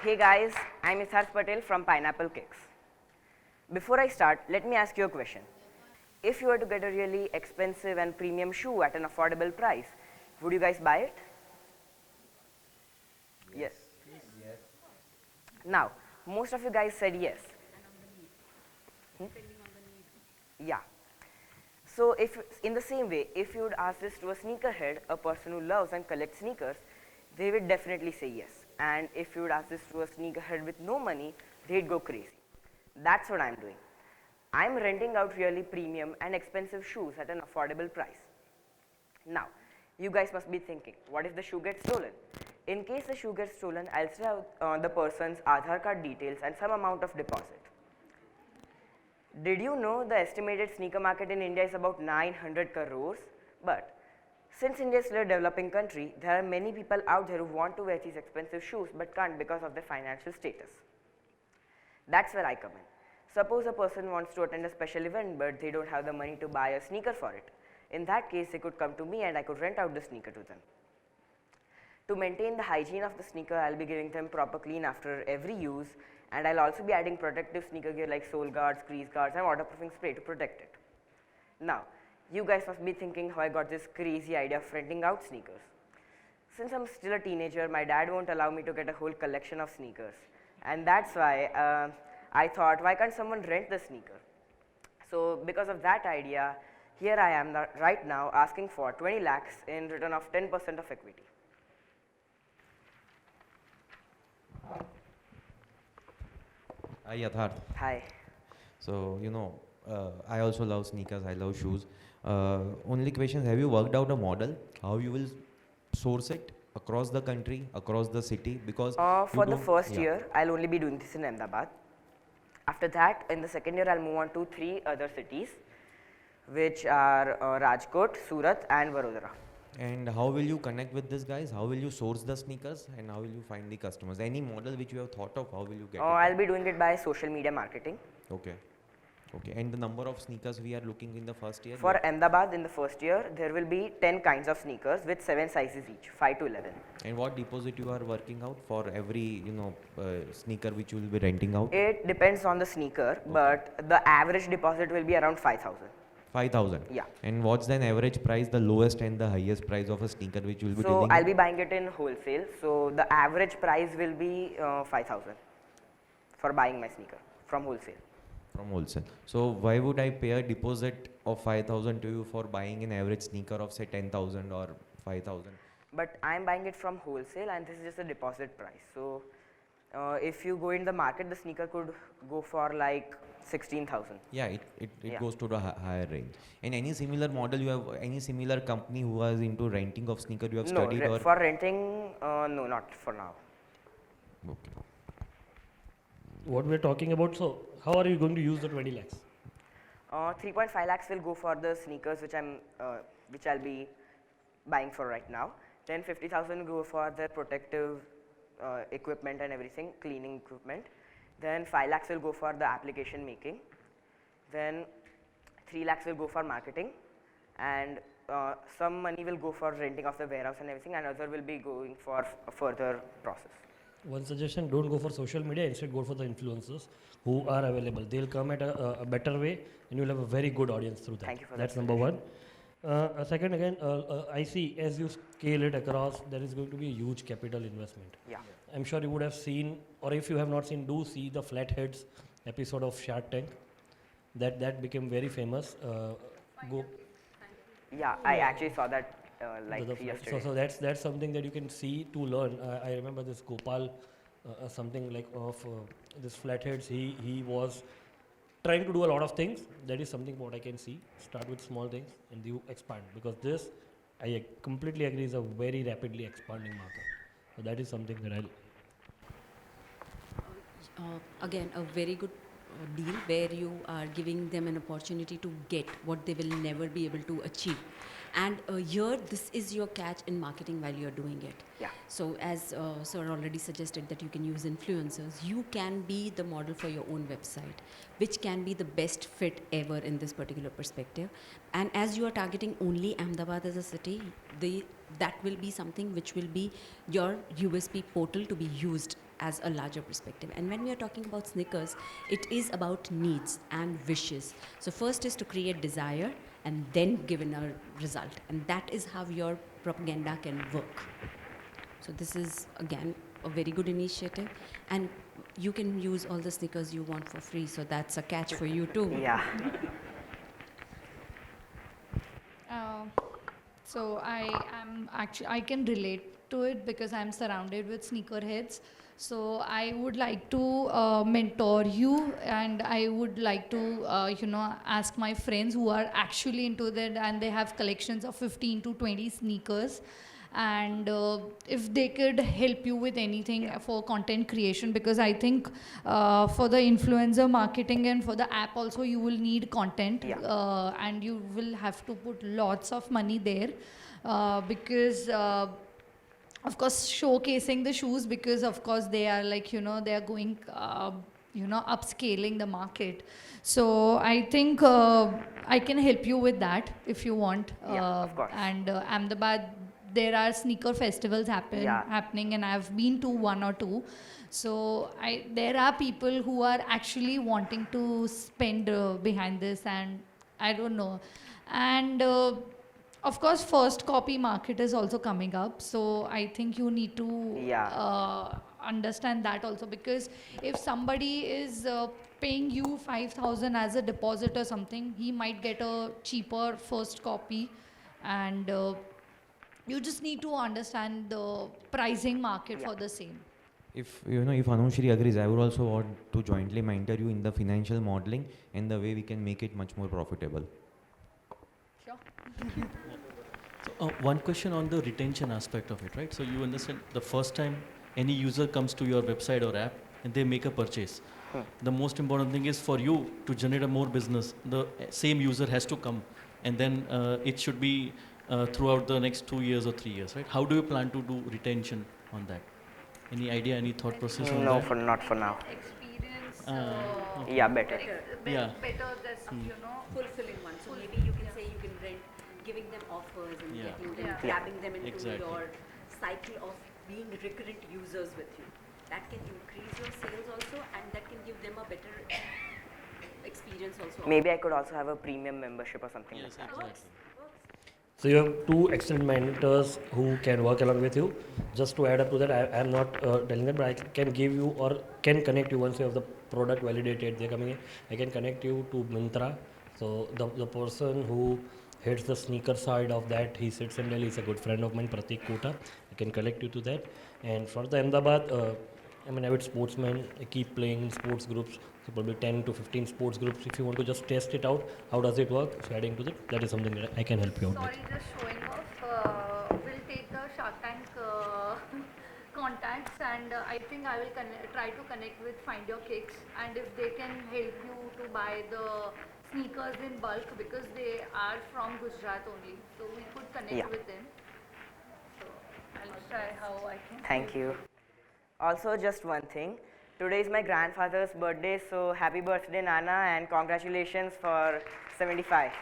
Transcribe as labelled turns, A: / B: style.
A: Hey guys, I'm Yatharth Patel from Pineapple Kicks. Before I start, let me ask you a question. If you were to get a really expensive and premium shoe at an affordable price, would you guys buy it? Yes. Now, most of you guys said yes. Yeah. So if in the same way, if you would ask this to a sneakerhead, a person who loves and collects sneakers, they would definitely say yes. And if you would ask this to a sneakerhead with no money, they'd go crazy. That's what I'm doing. I'm renting out really premium and expensive shoes at an affordable price. Now, you guys must be thinking, what if the shoe gets stolen? In case the shoe gets stolen, I'll still have the person's Aadhaar card details and some amount of deposit. Did you know the estimated sneaker market in India is about 900 crores? But since India is still a developing country, there are many people out there who want to wear these expensive shoes but can't because of their financial status. That's where I come in. Suppose a person wants to attend a special event but they don't have the money to buy a sneaker for it. In that case, they could come to me and I could rent out the sneaker to them. To maintain the hygiene of the sneaker, I'll be giving them proper clean after every use, and I'll also be adding protective sneaker gear like sole guards, crease guards and waterproofing spray to protect it. Now, you guys must be thinking how I got this crazy idea of renting out sneakers. Since I'm still a teenager, my dad won't allow me to get a whole collection of sneakers, and that's why I thought, why can't someone rent the sneaker? So because of that idea, here I am right now asking for 20 lakhs in return of 10% of equity.
B: Hi, Yatharth.
A: Hi.
B: So, I also love sneakers, I love shoes. Only question, have you worked out a model, how you will source it across the country, across the city? Because
A: for the first year, I'll only be doing this in Ahmedabad. After that, in the second year, I'll move on to 3 other cities, which are Rajkot, Surat and Vadodara.
B: And how will you connect with these guys? How will you source the sneakers and how will you find the customers? Any model which you have thought of, how will you get it?
A: I'll be doing it by social media marketing.
B: Okay. Okay. And the number of sneakers we are looking in the first year?
A: For Ahmedabad in the first year, there will be 10 kinds of sneakers with 7 sizes each, 5 to 11.
B: And what deposit you are working out for every, sneaker which you will be renting out?
A: It depends on the sneaker, but the average deposit will be around 5,000.
B: 5,000?
A: Yeah.
B: And what's the average price, the lowest and the highest price of a sneaker which you will be
A: So
B: dealing
A: I'll
B: with?
A: be buying it in wholesale. So the average price will be 5,000 for buying my sneaker from wholesale.
B: From wholesale. So why would I pay a deposit of 5,000 to you for buying an average sneaker of say 10,000 or 5,000?
A: But I'm buying it from wholesale and this is just a deposit price. So if you go in the market, the sneaker could go for like 16,000.
B: Yeah, it goes to the higher range. And any similar model you have, any similar company who was into renting of sneaker you have studied?
A: No, for renting, no, not for now.
B: Okay.
C: What we're talking about, so how are you going to use the 20 lakhs?
A: 3.5 lakhs will go for the sneakers which I'll be buying for right now. Then 50,000 go for the protective equipment and everything, cleaning equipment. Then 5 lakhs will go for the application making. Then 3 lakhs will go for marketing, and some money will go for renting of the warehouse and everything, and other will be going for a further process.
C: One suggestion, don't go for social media, instead go for the influencers who are available. They'll come at a better way and you'll have a very good audience through that.
A: Thank you for
C: That's
A: that
C: number one. Second, again, I see as you scale it across, there is going to be a huge capital investment.
A: Yeah.
C: I'm sure you would have seen, or if you have not seen, do see the Flatheads episode of Shark Tank. That became very famous.
A: Yeah, I actually saw that yesterday.
C: So that's something that you can see to learn. I remember this Gopal, something like of this Flatheads. He was trying to do a lot of things. That is something what I can see. Start with small things and you expand, because this, I completely agree, is a very rapidly expanding market. So that is something that
D: again, a very good deal where you are giving them an opportunity to get what they will never be able to achieve. And here, this is your catch in marketing while you're doing it.
A: Yeah.
D: So as Sir already suggested that you can use influencers, you can be the model for your own website, which can be the best fit ever in this particular perspective. And as you are targeting only Ahmedabad as a city, that will be something which will be your USP portal to be used as a larger perspective. And when we are talking about sneakers, it is about needs and wishes. So first is to create desire and then give in a result. And that is how your propaganda can work. So this is, again, a very good initiative. And you can use all the sneakers you want for free, so that's a catch for you too.
A: Yeah.
E: So I can relate to it because I'm surrounded with sneakerheads. So I would like to mentor you, and I would like to ask my friends who are actually into that and they have collections of 15 to 20 sneakers, and if they could help you with anything for content creation, because I think for the influencer marketing and for the app also you will need content, and you will have to put lots of money there, because of course showcasing the shoes, because of course they are like they are going upscaling the market. So I think I can help you with that if you want.
A: Of course.
E: And Ahmedabad, there are sneaker festivals happening, and I've been to one or two. So there are people who are actually wanting to spend behind this, and I don't know. And of course, first copy market is also coming up. So I think you need to understand that also, because if somebody is paying you 5,000 as a deposit or something, he might get a cheaper first copy, and you just need to understand the pricing market for the same.
B: If if Anushri agrees, I would also want to jointly mentor you in the financial modeling and the way we can make it much more profitable.
E: Sure.
F: So, one question on the retention aspect of it, right? So you understand the first time any user comes to your website or app and they make a purchase, the most important thing is for you to generate a more business. The same user has to come, and then it should be throughout the next 2 years or 3 years, right? How do you plan to do retention on that? Any idea, any thought process on
A: No,
F: that?
A: not for now.
E: Experience.
A: Yeah, better.
F: Yeah.
E: Better this,
D: Fulfilling one. So maybe you can say you can rent, giving them offers and getting them, grabbing them into your cycle of being recurrent users with you. That can increase your sales also, and that can give them a better experience also.
A: Maybe I could also have a premium membership or something
F: Yes,
A: like that.
F: exactly.
C: So you have two excellent mentors who can work along with you. Just to add up to that, I am not telling that, but I can give you or can connect you once you have the product validated. They're coming in. I can connect you to Mintra. So the person who heads the sneaker side of that, he sits in Delhi. He's a good friend of mine, Pratik Kota. I can connect you to that. And for the Ahmedabad, I'm an avid sportsman. I keep playing in sports groups. So probably 10 to 15 sports groups. If you want to just test it out, how does it work? So adding to that is something that I can help you out with.
E: Sorry, just showing off. We'll take the Shark Tank contacts, and I think I will try to connect with Find Your Kicks, and if they can help you to buy the sneakers in bulk, because they are from Gujarat only, so we could connect with them. So I'll try how I can.
A: Thank you. Also, just one thing. Today is my grandfather's birthday, so happy birthday, Nana, and congratulations for 75.